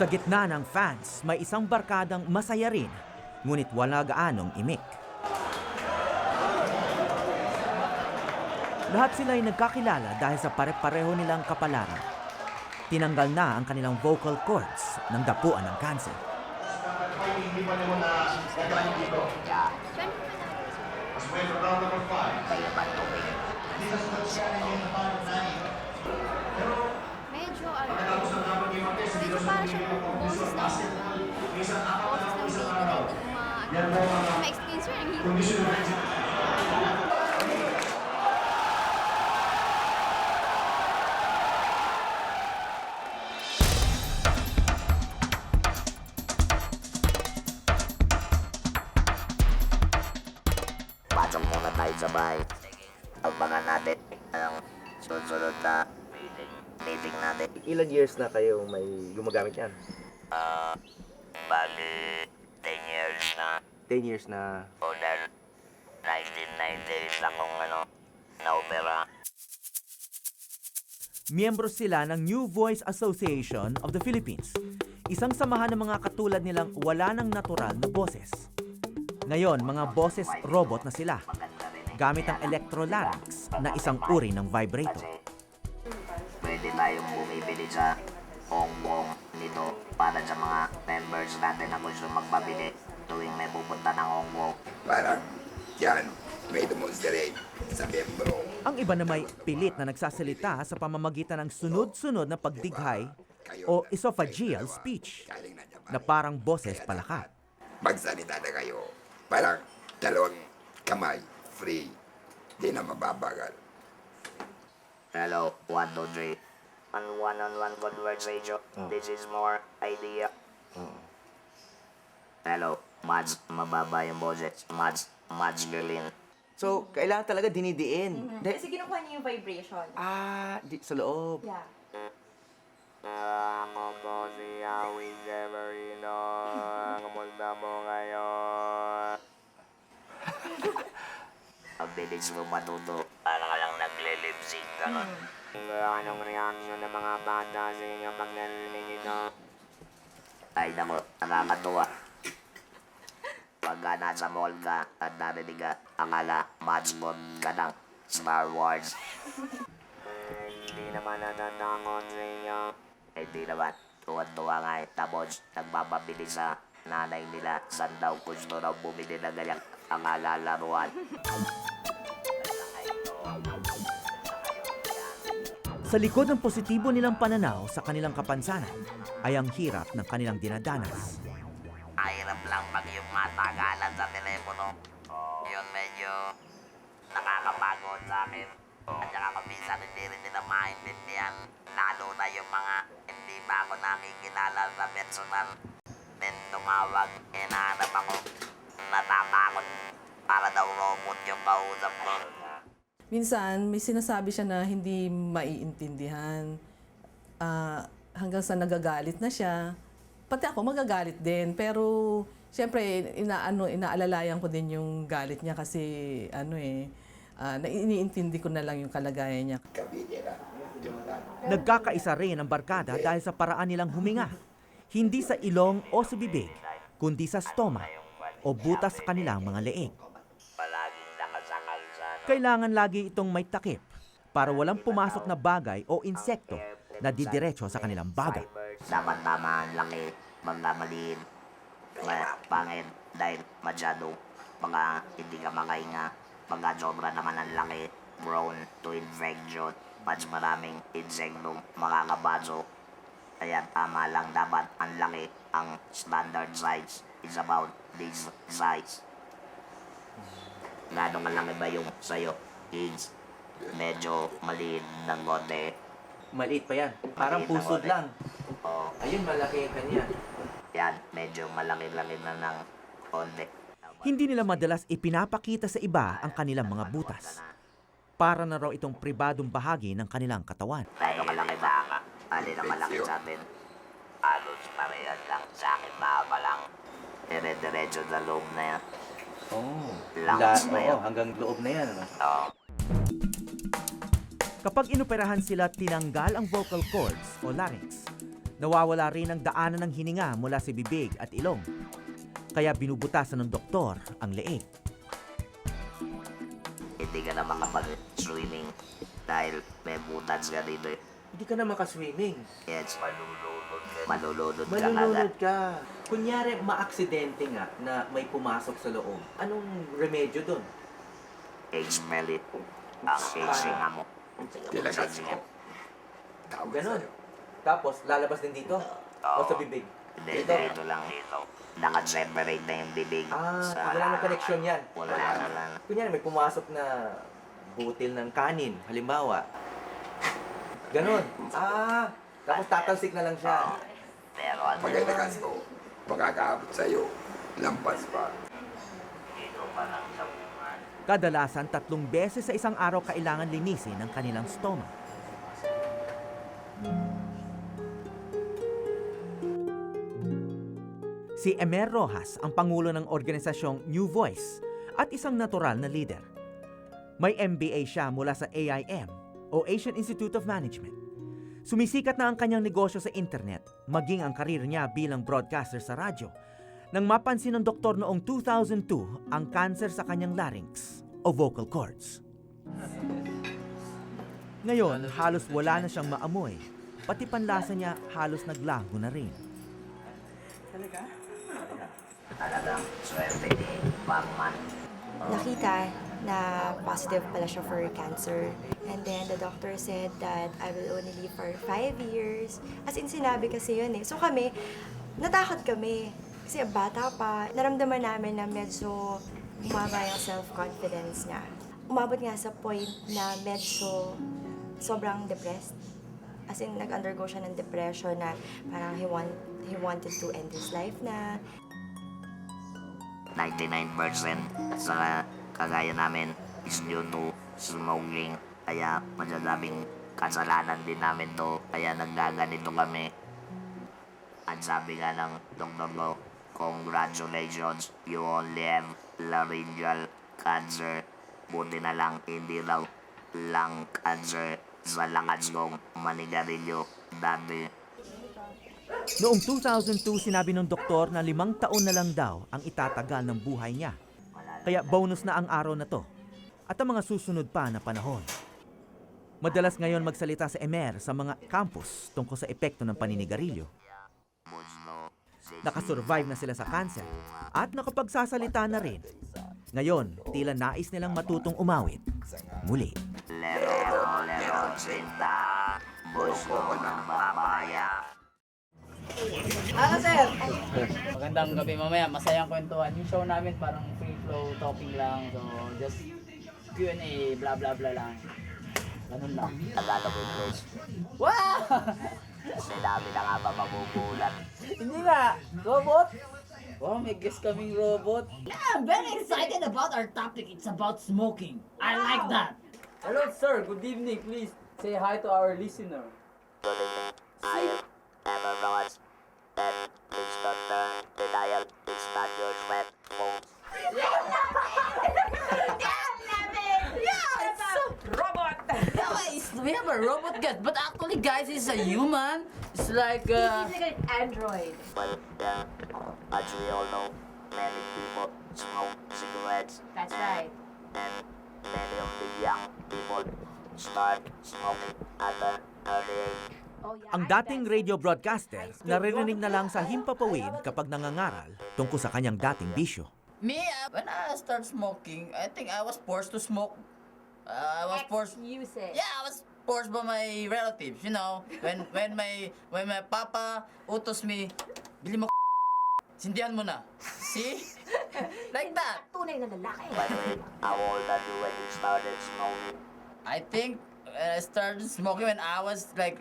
Sa gitna ng fans, may isang barkadang masaya rin, ngunit wala gaanong imik. Lahat sila ay nagkakilala dahil sa pare-pareho nilang kapalaran. Tinanggal na ang kanilang vocal cords ng dapuan ng cancer. Medyo para siyang boses ng baby na hindi ko ma-explain sir, ang hirap. Pasok muna tayo sa bahay. Abangan natin ang susunod na meeting natin. Ilan years na kayo may gumagamit yan? Bali, 10 years na. 10 years na. O dahil 1990s akong na-opera. Miyembro sila ng New Voice Association of the Philippines, isang samahan ng mga katulad nilang wala ng natural na boses. Ngayon, mga boses robot na sila, gamit ang electrolarynx na isang uri ng vibrator. Pwede tayong bumibili sa Hong Kong nito para sa mga members natin na gusto magpabili tuwing may pupunta ng Hong Kong. Parang yan, may demonstrate sa membro. Ang iba na may pilit na nagsasalita sa pamamagitan ng sunod-sunod na pagdighay o esophageal speech na parang boses palaka. Magsalita na kayo. Parang dalawang kamay, free. Di na mababagal. Hello, 1, 2, 3. On one good words radio. This is more idea. Hello, Mads, mababa yung boses. Mads Berlin. So, kailangan talaga dinidiin. Kasi kinukuha niya yung vibration. Sa loob. Yeah. Ako po si Awit Severino. Kamusta po kayo? Ang bilis mo matuto. Para ka lang nagle-lip-sync gano'n. Anong reaction ng mga bata sa inyo pag narinig ito? Ay nako, nakakatuwa. Pagka nasa mall ka at narinig ka, akala matchbot ka ng Star Wars. Hindi naman natatakot sa inyo. Hindi naman. Tuwan-tuwa nga eh. Tapos, nagpapabili sa nanay nila. Saan daw gusto raw bumili na ganyan ang alalaruan. Sa likod ng positibo nilang pananaw sa kanilang kapansanan ay ang hirap ng kanilang dinadanas. Mahirap lang pag yung matagalan sa telepono. Yun medyo nakakapagod sa akin. At saka kung minsan hindi rin nila maintindihan. Lalo na yung mga hindi pa ako nakikilala sa personal. Then tumawag, hinahanap ako. Natatakot. Para daw robot yung kausap ko. Minsan, may sinasabi siya na hindi maiintindihan. Hanggang sa nagagalit na siya. Pati ako magagalit din. Pero, siyempre, inaalalayan ko din yung galit niya kasi, iniintindi ko na lang yung kalagayan niya. Nagkakaisa rin ang barkada dahil sa paraan nilang huminga. Hindi sa ilong o sa bibig, kundi sa stoma o butas sa kanilang mga leeg. Palaging nakasakal sa Kailangan lagi itong may takip para walang pumasok na bagay o insekto na didiretso sa kanilang baga. dapat tama ang laki, magmamaliin. Pangit dahil masyado mga hindi ka makahinga. Pagka sobra naman ang laki, prone to infection. Mas maraming insekto makakapasok. Kaya tama lang dapat ang laki. Ang standard size is about this size. Gano'ng kalaki ba yung sa'yo? Is medyo maliit ng konti. Maliit pa yan. Parang pusod lang. O Ayun, malaki yung kanya. yan, medyo malaki-laki na ng konti. Hindi nila madalas ipinapakita sa iba ang kanilang mga butas. Para na raw itong pribadong bahagi ng kanilang katawan. Gano'ng kalaki ba? Alin na malaki sa atin? Halos parehas lang sa akin, mahaba lang. Dire-diretso sa loob na yan. Langas na yan. Hanggang loob na yan. Ano? Oo. Kapag inoperahan sila, tinanggal ang vocal cords o larynx. Nawawala rin ang daanan ng hininga mula sa bibig at ilong. Kaya binubutasan ng doktor ang leeg. Hindi ka na makapag-swimming dahil may butas ka dito. Hindi ka na makaswimming. Yes, malulunod ka Malulunod agad. ka. Kunyari, maaksidente nga na may pumasok sa loob. Anong remedyo doon? Smell it. Ang casing mo. Tilagas mo. Tawag Ganon. sa'yo. Tapos, lalabas din dito? O sa bibig? Hindi, dito lang dito. Naka-separate na yung bibig. Wala nang connection yan. Wala na. Kunyari, may pumasok na butil ng kanin, halimbawa. Ganon. Tapos tatalsik na lang siya. Pero ano, Pag ilagas mo, pagkakaabot sa'yo, lampas pa. dito pa lang sa bungan. Kadalasan 3 beses sa isang araw kailangan linisin ang kanilang stomach. Si Emer Rojas ang pangulo ng organisasyong New Voice at isang natural na leader. May MBA siya mula sa AIM o Asian Institute of Management. Sumisikat na ang kanyang negosyo sa internet, maging ang karir niya bilang broadcaster sa radyo, nang mapansin ng doktor noong 2002 ang cancer sa kanyang larynx o vocal cords. Ngayon, halos wala na siyang maamoy, pati panlasa niya halos naglaho na rin. Talagang swerte ni Batman. Nakita na positive pala siya for cancer. And then the doctor said that I will only live for 5 years. As in, sinabi kasi yun eh. So kami, natakot kami. Kasi bata pa, naramdaman namin na medyo umaba yung self-confidence niya. Umabot nga sa point na medyo sobrang depressed. As in, nag-undergo siya ng depression na parang he wanted to end his life na. 99% sa kagaya namin is due to smoking. Kaya madadaming kasalanan din namin to. Kaya naggaganito kami. At sabi nga ng doktor ko, congratulations, you only have laryngeal cancer. Buti na lang, hindi raw lung cancer sa lakas kong manigarilyo dati. Noong 2002, sinabi ng doktor na 5 taon na lang daw ang itatagal ng buhay niya. Kaya bonus na ang araw na to at ang mga susunod pa na panahon. Madalas ngayon magsalita sa Emer sa mga campus tungkol sa epekto ng paninigarilyo. Nakasurvive na sila sa cancer at nakapagsasalita na rin. Ngayon, tila nais nilang matutong umawit muli. Lero, sinta, gusto ko ng babaya. Magandang gabi mamaya, masayang kwentuhan. Yung show namin parang free flow talking lang. So just Q&A, bla bla bla lang. Ganun lang. Tagalog English. Wow! Sinabi na nga ba mabubulan? Hindi nga! Robot? Wow, may guest kaming robot. Yeah, I'm very excited about our topic. It's about smoking. I like that. Hello sir, good evening. Please say hi to our listener. I am Ever Ross. And please don't turn the dial. It's not your smartphone. Guys, we have a robot guest, but actually, guys, it's a human. It's like An android. Well, as we all know, many people smoke cigarettes. That's right. And many of the young people start smoking at an early age. Oh, yeah. Ang dating radio broadcaster, naririnig na lang sa himpapawid kapag nangangaral tungkol sa kanyang dating bisyo. Me, when I started smoking, I think I was forced to smoke. I was forced. Use it. Yeah, I was forced by my relatives. You know, when my papa utos me, bili mo sindihan mo na. See? Like that. Tunay na lalaki. By the way, how old are you when you started smoking? I think I started smoking when I was like,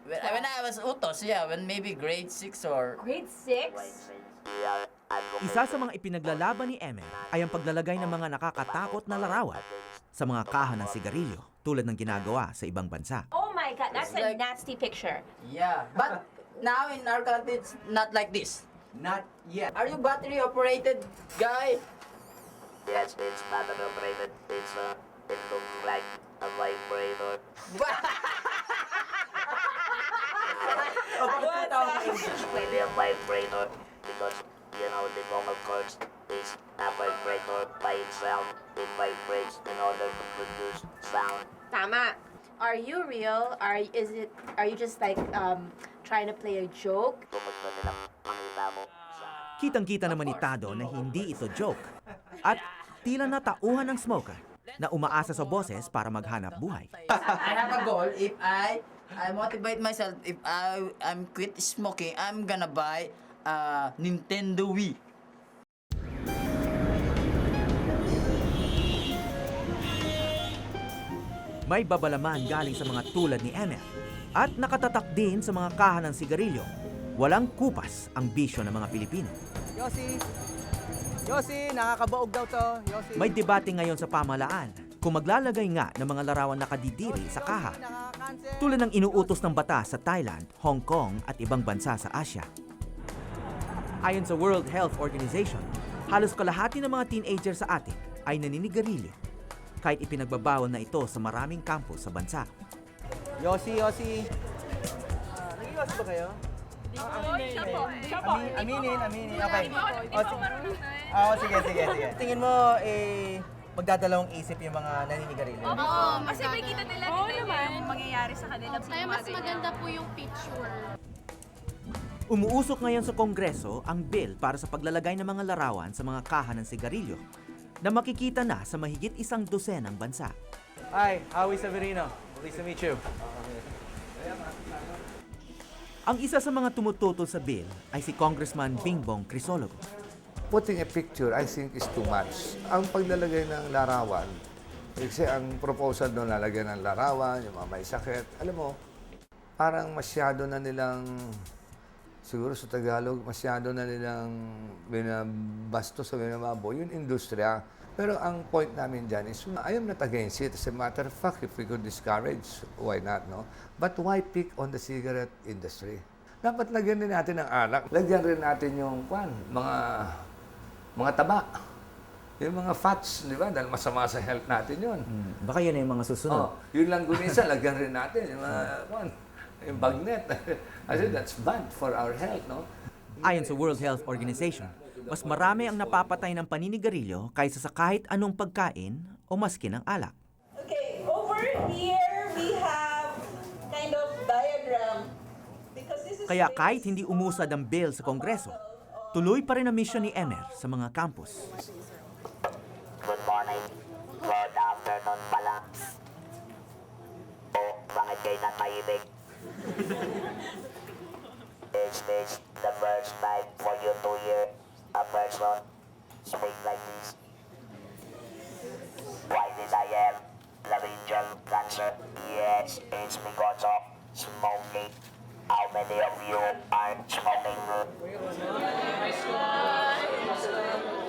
when I was utos, yeah, when maybe grade 6 or... Grade 6? Since we are advocating Isa sa mga ipinaglalaban ni Emer ay ang paglalagay ng mga nakakatakot na larawan sa mga kahan ng sigarilyo tulad ng ginagawa sa ibang bansa. Oh my God, that's It's a like- nasty picture. Yeah, but now in our country, it's not like this. Not yet. Are you battery operated guy? yes, it's not an operated. It looks like a vibrator. Maybe a vibrator because the vocal cords is a vibrator by itself. It vibrates in order to produce sound. Tama. Are you real? Are you just like trying to play a joke? Kung gusto nilang makita mo sa Kitang-kita naman ni Tado na hindi ito joke. At tila natauhan ng smoker na umaasa sa boses para maghanap buhay. I have a goal. If I motivate myself, if I'm quit smoking, I'm gonna buy Nintendo Wii. May babalaman galing sa mga tulad ni Emer at nakatatak din sa mga kaha ng sigarilyo. Walang kupas ang bisyo ng mga Pilipino. Yossi, nakakabaog daw to. Yossi. May debate ngayon sa pamahalaan kung maglalagay nga ng mga larawan nakadidiri sa kaha, tulad ng inuutos ng batas sa Thailand, Hong Kong at ibang bansa sa Asia. Ayon sa World Health Organization, halos kalahati ng mga teenager sa atin ay naninigarilyo, kahit ipinagbabawal na ito sa maraming campus sa bansa. Yossi. Nag-Yossi ba kayo? Aminin. Okay. Sige. Tingin mo, magdadalawang isip yung mga naninigarilyo. Oo, kasi may kita nila yung mangyayari sa kanila. Kaya mas maganda po yung picture. Umuusok ngayon sa Kongreso ang bill para sa paglalagay ng mga larawan sa mga kaha ng sigarilyo na makikita na sa mahigit 100 bansa. Hi, Howie Severino. Pleased to meet you. Ang isa sa mga tumututol sa bill ay si Congressman Bingbong Crisologo. Putting a picture, I think, is too much. Ang paglalagay ng larawan, kasi ang proposal doon lalagyan ng larawan, yung mga may sakit, alam mo, parang masyado na nilang, siguro sa Tagalog, masyado na nilang binabasto sa binababo, yung industriya. Pero ang point namin dyan is, I am not against it. As a matter of fact, if we could discourage, why not, no? But why pick on the cigarette industry? Dapat lagyan din natin ng alak. Lagyan rin natin yung mga taba. Yung mga fats, di ba? Dahil masama sa health natin yun. Baka yun ay mga susunod. Yun lang gunisa, lagyan rin natin. Yung bagnet. I said, that's bad for our health, no? Ayon sa World Health Organization, mas marami ang napapatay ng paninigarilyo kaysa sa kahit anong pagkain o maski ng alak. Okay, over here we have kind of diagram. Because this is Kaya kahit hindi umusad ang bill sa Kongreso, tuloy pa rin ang mission ni Emer sa mga campus. good morning, good afternoon pala. Bakit kayo nang maibig? Is this the first time for you to hear a person speak like this? Why did I have laryngeal cancer? Yes, it's because of smoking. How many of you are smoking?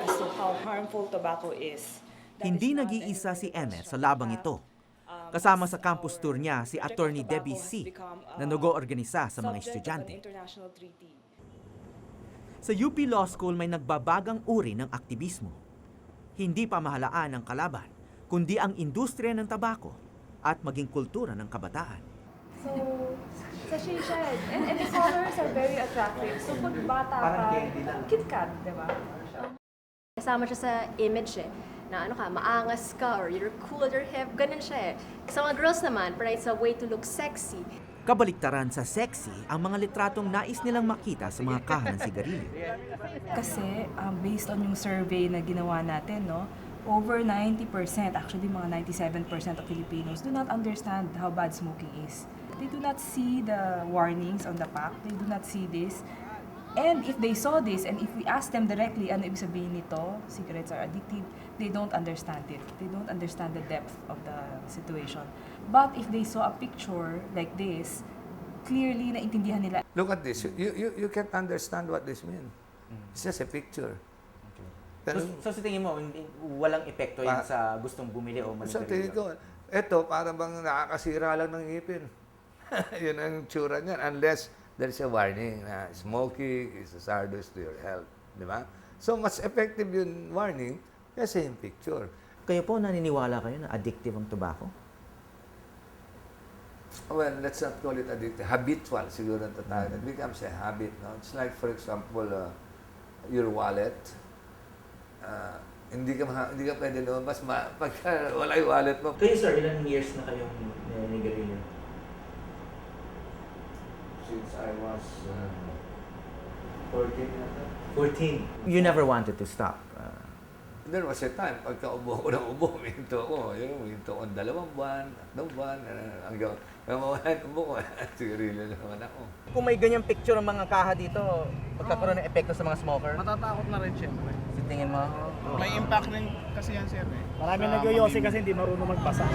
as to how harmful tobacco is. Hindi nag-iisa si Emer sa labang ito. Kasama sa campus tour niya si Attorney Debbie C. na nag-oorganisa sa mga estudyante. Sa UP Law School may nagbabagang uri ng aktivismo. Hindi pamahalaan ang kalaban, kundi ang industriya ng tabako at maging kultura ng kabataan. So, sa shisha, and the colors are very attractive. So, pag bata ka, KitKat, di ba? Kasama siya sa image na maangas ka or you're cool at your hip, ganun siya Sa mga girls naman, parang it's a way to look sexy. Kabaliktaran sa sexy ang mga litratong nais nilang makita sa mga kaha ng sigarilyo. Kasi, based on yung survey na ginawa natin, no, over 90%, actually mga 97% of Filipinos do not understand how bad smoking is. They do not see the warnings on the pack. They do not see this. And if they saw this, and if we ask them directly, ano ibig sabihin nito, cigarettes are addictive, they don't understand it. They don't understand the depth of the situation. But if they saw a picture like this, clearly naintindihan nila. Look at this. You can't understand what this means. It's just a picture. Pero, So sa tingin mo, walang epekto yan sa gustong bumili o sa tingin ko, eto, para bang nakakasira lang ng ngipin. Yun ang tsura niyan. Unless there's a warning na smoking is hazardous to your health. Di ba? So, mas effective yung warning kasi yung picture. Kayo po naniniwala kayo na addictive ang tobacco? well, let's not call it addictive. Habitual siguro ang tatawag. It becomes a habit. No? It's like, for example, your wallet. Hindi ka pwede lumabas pagka wala yung wallet mo. Kayo sir, ilang years na kayong nigarilyo? Since I was 14 yata. 14. You never wanted to stop? There was a time, pagka ubo ko ng ubo, minto ko. Minto ko 2 buwan, 3 buwan, hanggang mawala yung ubo ko. Sigarilyo na naman ako. Kung may ganyang picture ng mga kaha dito, magkakaroon ng epekto sa mga smoker? Matatakot na rin siyempre. Sa tingin mo? May impact rin kasi yan, sir. Marami nagyoyosi kasi hindi marunong magbasa.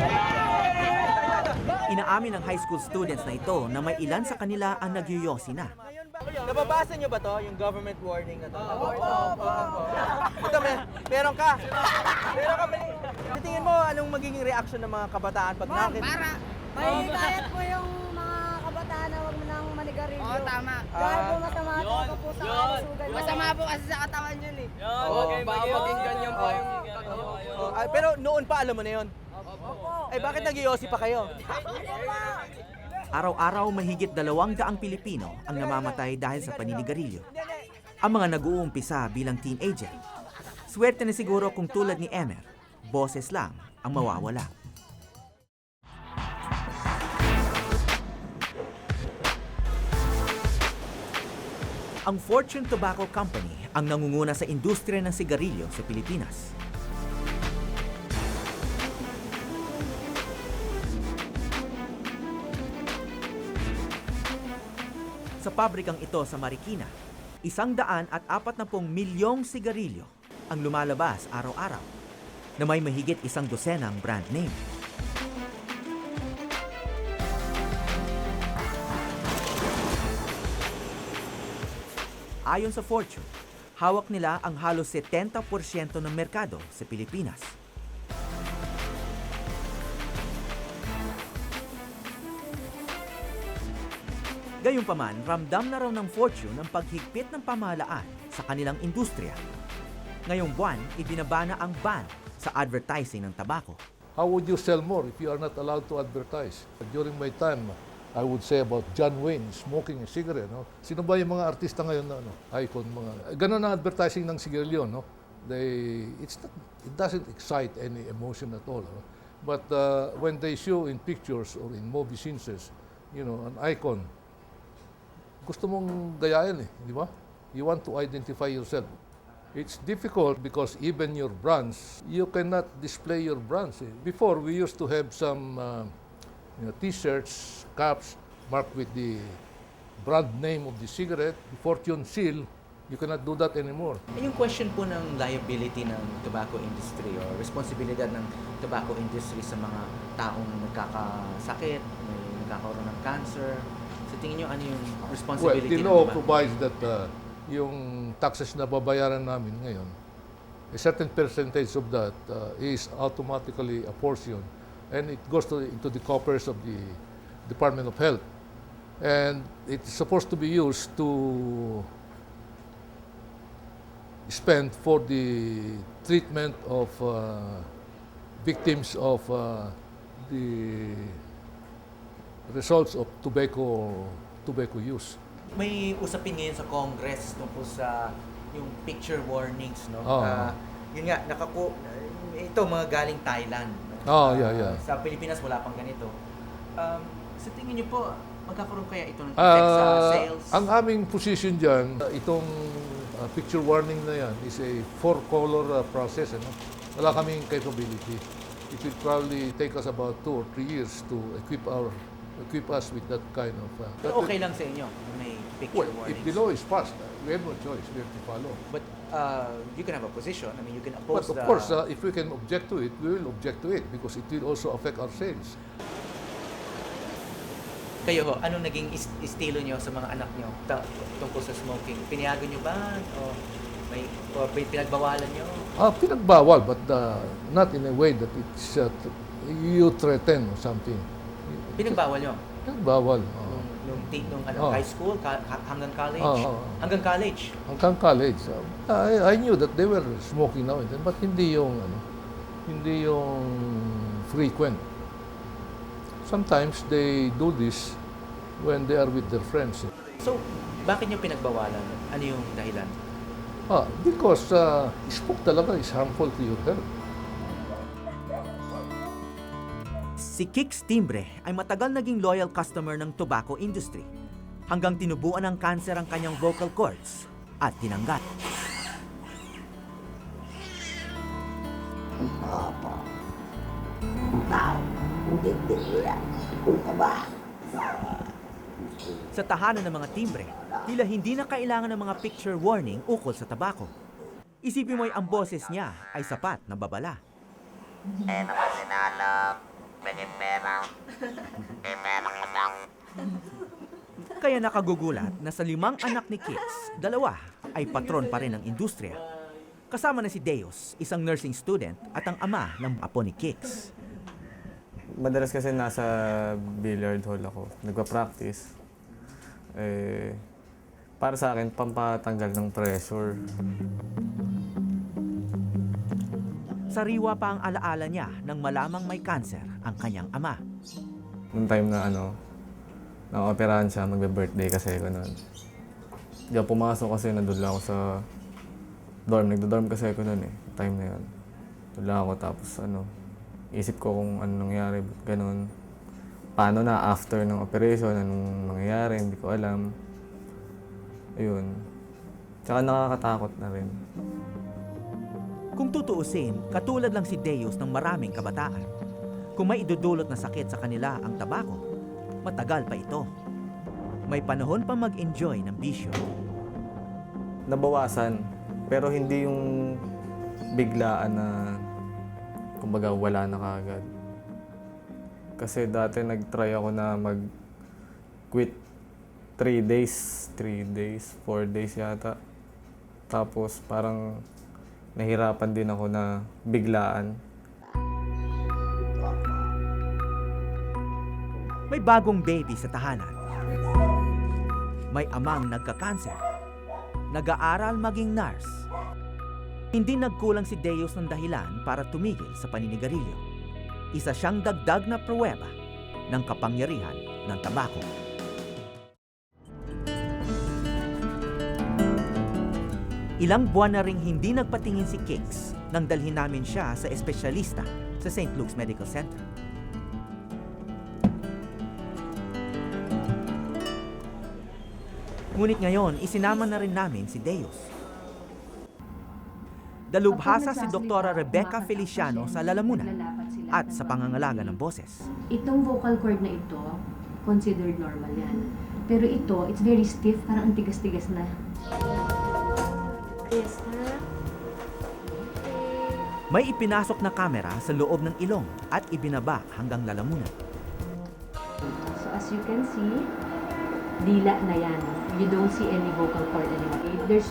Inaamin ng high school students na ito na may ilan sa kanila ang nagyoyosi na. Nababasa niyo ba to, yung government warning na to? Ito, meron ka. Sa tingin mo, anong magiging reaction ng mga kabataan pag nakita? Mahihikayat po yung mga kabataan na huwag mo nang manigarilyo. Oo, tama. Dahil po masama talaga po sa kalusugan. Masama po kasi sa katawan yun eh. Baka maging ganyan pa yung Pero noon pa alam mo na yun? Eh bakit nagyoyosi pa kayo? Araw-araw mahigit 200 Pilipino ang namamatay dahil sa paninigarilyo. Ang mga nag-uumpisa bilang teenager. Swerte na siguro kung tulad ni Emer, boses lang ang mawawala. Ang Fortune Tobacco Company ang nangunguna sa industriya ng sigarilyo sa Pilipinas. Sa pabrikang ito sa Marikina, 140 milyong sigarilyo ang lumalabas araw-araw na may mahigit 100 brand name. Ayon sa Fortune, hawak nila ang halos 70% ng merkado sa Pilipinas. Gayunpaman, ramdam na raw ng Fortune ang paghigpit ng pamahalaan sa kanilang industriya. Ngayong buwan, ibinabana ang ban sa advertising ng tabako. How would you sell more if you are not allowed to advertise? During my time, I would say about John Wayne smoking a cigarette. No? Sino ba yung mga artista ngayon na icon? Ganun ang advertising ng sigarilyo. No? It doesn't excite any emotion at all. No? But when they show in pictures or in movie scenes, an icon, gusto mong gayahin di ba? You want to identify yourself. It's difficult because even your brands, you cannot display your brands. Before, we used to have some T-shirts, caps marked with the brand name of the cigarette, the Fortune seal. You cannot do that anymore. Yung question po ng liability ng tobacco industry o responsibilidad ng tobacco industry sa mga taong nagkakasakit, may nagkakaroon ng cancer, sa tingin nyo ano yung responsibility the law provides that yung taxes na babayaran namin ngayon, a certain percentage of that is automatically apportioned and it goes into the coffers of the Department of Health. And it's supposed to be used to spend for the treatment of victims of the results of tobacco use. May usapin ngayon sa Congress tungkol sa yung picture warnings, no? Yun nga, ito mga galing Thailand. No? Yeah. Sa Pilipinas wala pang ganito. Sa tingin niyo po, magkakaroon kaya ito ng effect sa sales? Ang aming position dyan, itong picture warning na yan is a 4-color process. Wala kaming capability. It will probably take us about 2 or 3 years to equip us with that kind of... Pero okay lang sa inyo, may picture warnings? If the law is passed, we have no choice, we have to follow. But you can have a position, I mean, you can oppose But of course, if we can object to it, we will object to it because it will also affect our sales. Kayo ho, anong naging estilo nyo sa mga anak nyo tungkol sa smoking? Pinayagan nyo ba? O may pinagbawalan nyo? Pinagbawal, but not in a way that it's you threaten or something. Pinagbawal nyo? Pinagbawal. Nung high school, hanggang college? Hanggang college? Hanggang college. I knew that they were smoking now and then, but hindi yung frequent. Sometimes they do this when they are with their friends. So, bakit nyo pinagbawalan? Ano yung dahilan? Because smoke talaga is harmful to your health. Si Kix Timbre ay matagal naging loyal customer ng tobacco industry hanggang tinubuan ng kanser ang kanyang vocal cords at tinanggat. Sa tahanan ng mga timbre, tila hindi na kailangan ng mga picture warning ukol sa tabako. Isipin mo'y ang boses niya ay sapat na babala. Naman sinalap, may pera, may pera ka lang. Kaya nakagugulat na sa 5 anak ni Kix, 2 ay patron pa rin ng industriya. Kasama na si Deus, isang nursing student at ang ama ng apo ni Kix. Madalas kasi nasa billiard hall ako, nagpa-practice. Para sa akin, pampatanggal ng pressure. Sariwa pa ang alaala niya nang malamang may cancer ang kanyang ama. Noong time na na-operahan siya, magbe-birthday kasi ko noon. Di ako pumasok kasi nandun lang ako sa dorm. Nagdo-dorm kasi ako noon time na yun. Doon lang ako tapos isip ko kung ano nangyari, ganun. Paano na after ng operation, anong nangyayari, hindi ko alam. Ayun. Tsaka nakakatakot na rin. Kung tutuusin, katulad lang si Deus ng maraming kabataan. Kung may idudulot na sakit sa kanila ang tabako, matagal pa ito. May panahon pa mag-enjoy ng bisyo. Nabawasan, pero hindi yung biglaan na kumbaga wala na kaagad. Kasi dati nag-try ako na mag-quit 4 days yata. Tapos parang nahirapan din ako na biglaan. May bagong baby sa tahanan. May amang nagka-cancer. Nag-aaral maging nurse. Hindi nagkulang si Deus ng dahilan para tumigil sa paninigarilyo. Isa siyang dagdag na pruweba ng kapangyarihan ng tabako. Ilang buwan na ring hindi nagpatingin si Kix nang dalhin namin siya sa espesyalista sa St. Luke's Medical Center. Ngunit ngayon, isinama na rin namin si Deus. Dalubhasa si Dr. Rebecca Feliciano sa lalamunan at sa pangangalaga ng boses. Itong vocal cord na ito, considered normal yan. Pero ito, it's very stiff, parang ang tigas-tigas na. May ipinasok na kamera sa loob ng ilong at ibinaba hanggang lalamunan. So as you can see, dila na yan. You don't see any vocal cord anymore.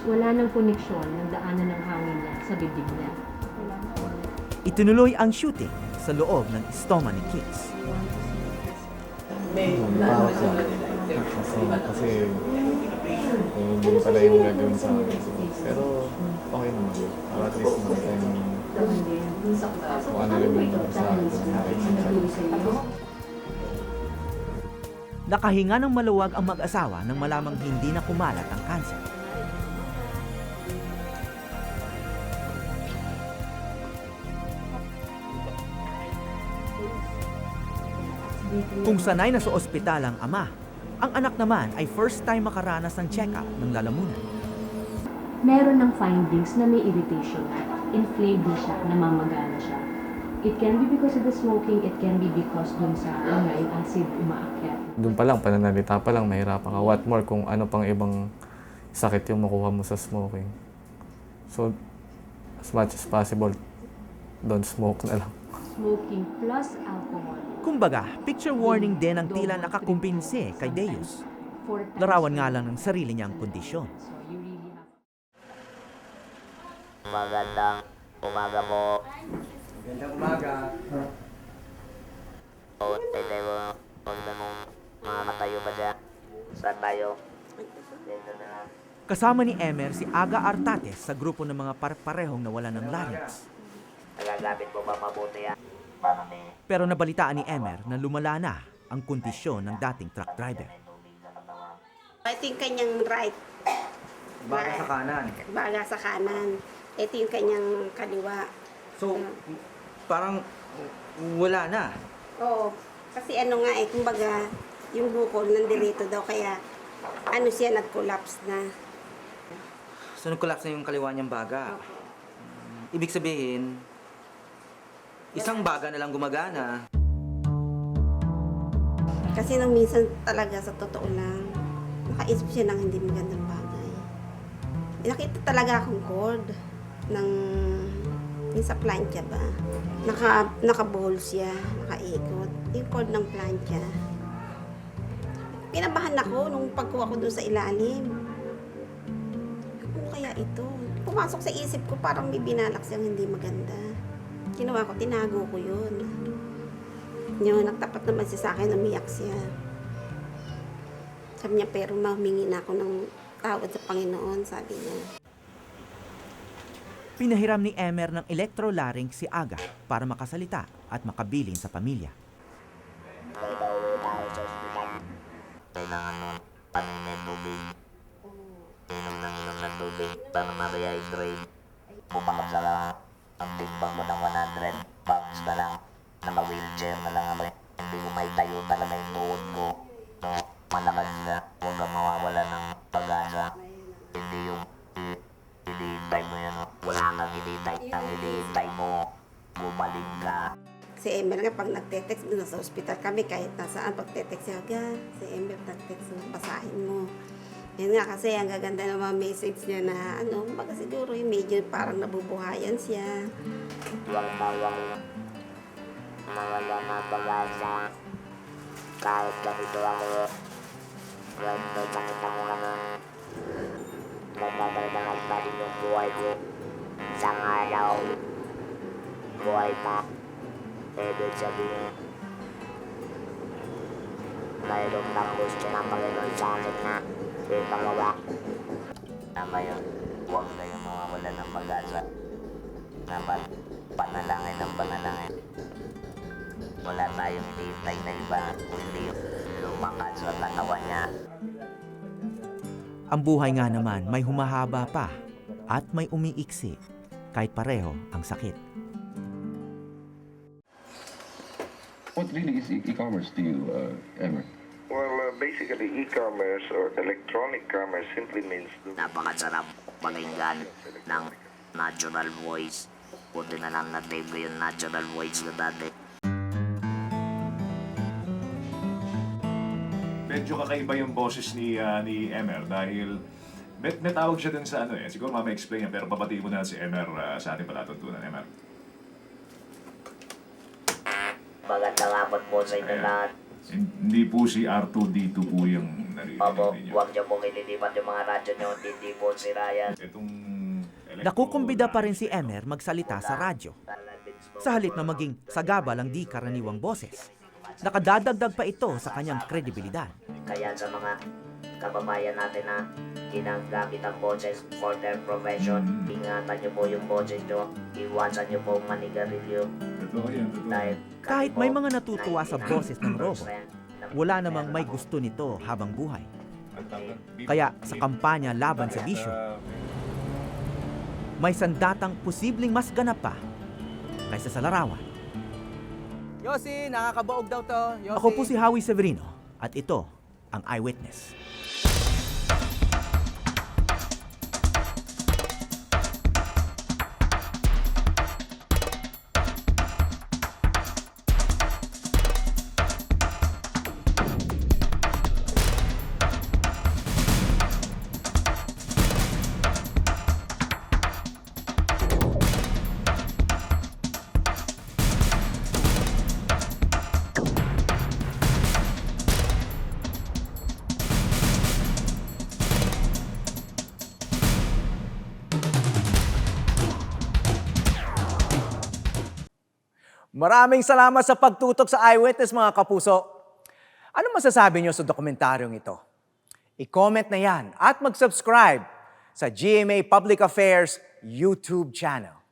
Wala nang koneksyon ng daanan ng hangin niya sa bibig niya. Itinuloy ang shooting sa loob ng estoma ni Kix. Kasi hindi pala yung gagawin sa akin. Pero okay naman. Para at least makita kung ano yung sa akin. Nakahinga ng maluwag ang mag-asawa nang malamang hindi na kumalat ang kanser. Kung sanay na sa ospital ang ama, ang anak naman ay first time makaranas ng check-up ng lalamunan. Meron ng findings na may irritation, inflamed na siya, namamagana siya. It can be because of the smoking, it can be because dun sa yung acid umaakyat. Doon pa lang, pananalita pa lang, mahirapan ka. What more kung ano pang ibang sakit yung makuha mo sa smoking. So, as much as possible, don't smoke na lang. Smoking plus alcohol. Kumbaga, picture warning din ang tila nakakumbinsi kay Deus. Larawan nga lang ng sarili niyang kondisyon. Magandang umaga po. Magandang umaga. Pwede mo, makakatayo ba siya? Saan tayo? Dito na. Kasama ni Emer si Aga Artates sa grupo ng mga parehong nawalan ng larynx. Nagagamit mo ba mabuti yan? Pero nabalitaan ni Emer na lumala na ang kondisyon ng dating truck driver. Ito yung kanyang right. Baga sa kanan. Baga sa kanan. Ito yung kanyang kaliwa. So, parang wala na. Oo. Kasi ano nga kumbaga, yung bukol nandirito daw kaya ano siya nag-collapse na. So, nag-collapse na yung kaliwa niyang baga. Ibig sabihin, isang baga na lang gumagana. Kasi nung minsan talaga sa totoo lang, nakaisip siya ng hindi magandang bagay. Nakita talaga akong cord ng yung sa plancha ba. Naka-bowl siya, nakaikot. Yung cord ng plancha. Pinabahan ako nung pagkuha ko doon sa ilalim. Ano kaya ito? Pumasok sa isip ko parang may binalak siyang hindi maganda. Ginawa ko, tinago ko yun. Yun, nagtapat naman siya sa akin, umiyak siya. Sabi niya, pero mahumingi na ako ng tawad sa Panginoon, sabi niya. Pinahiram ni Emer ng electrolarynx si Aga para makasalita at makabilin sa pamilya. Kailangan mo panimin tubig. Inom ng tubig para ma-rehydrate. Bumakap na lang ang timbang mo ng 100 pounds na lang. Naka-wheelchair na lang ako. Hindi mo may tayo talaga yung tuhod mo. No, malakas na. Huwag kang mawawala ng pag-asa. Hindi yung hinihintay mo yan. Wala kang hinihintay. Ang hinihintay mo, bumalik ka. Si Emel nga, pag nagte-text, nasa ospital kami, kahit nasaan, pag-text siya, si Emel, nag-text mo, basahin mo. Yan nga, kasi ang gaganda ng mga message niya na, baga siguro yung medyo parang nabubuhayan siya. Huwag mawala. Mawala na pag-asa. Kahit ganito ako, ganito nakita ko naman. Nagdadaldahan pa rin yung buhay ko. Isang araw, buhay pa. Ibig sabihin, mayroon na gusto ng Panginoon sa akin na ipagawa. Tama yun, huwag kayong mawawala ng pag-asa. Dapat panalangin ng panalangin. Wala tayong hinihintay na iba, kundi lumakas sa katawan niya. Ang buhay nga naman may humahaba pa at may umiiksi kahit pareho ang sakit. What really is e-commerce to you, Emer? Well, basically e-commerce or electronic commerce simply means... Napakasarap pakinggan ng natural voice. Buti na lang na-tape ko yung natural voice ko dati. Medyo kakaiba yung boses ni Emer dahil may tawag siya dun sa siguro mama-explain yan, pero papatiin mo na si Emer sa ating palatuntunan, Emer. Magandang hapon po sa inyo lahat. Hindi po si R2-D2 po yung naririnig Opo, ninyo. huwag niyo pong ililipat yung mga radyo niyo, hindi po si Ryan. Nakukumbida pa rin si Emer magsalita sa radyo. Sa halip na maging sagabal ang di karaniwang boses, nakadadagdag pa ito sa kanyang kredibilidad. Kaya sa mga kababayan natin na ginagamit ang boses for their profession, ingatan niyo po yung boses niyo, iwasan niyo po manigarilyo. Kahit may mga natutuwa sa boses ng robot, wala namang may gusto nito habang buhay. Kaya sa kampanya laban sa bisyo, may sandatang posibleng mas ganap pa kaysa sa larawan. Yossi, nakakabaog daw to. Yossi. Ako po si Howie Severino at ito ang Eyewitness. Maraming salamat sa pagtutok sa Eyewitness, mga kapuso. Ano masasabi niyo sa dokumentaryong ito? I-comment na yan at mag-subscribe sa GMA Public Affairs YouTube channel.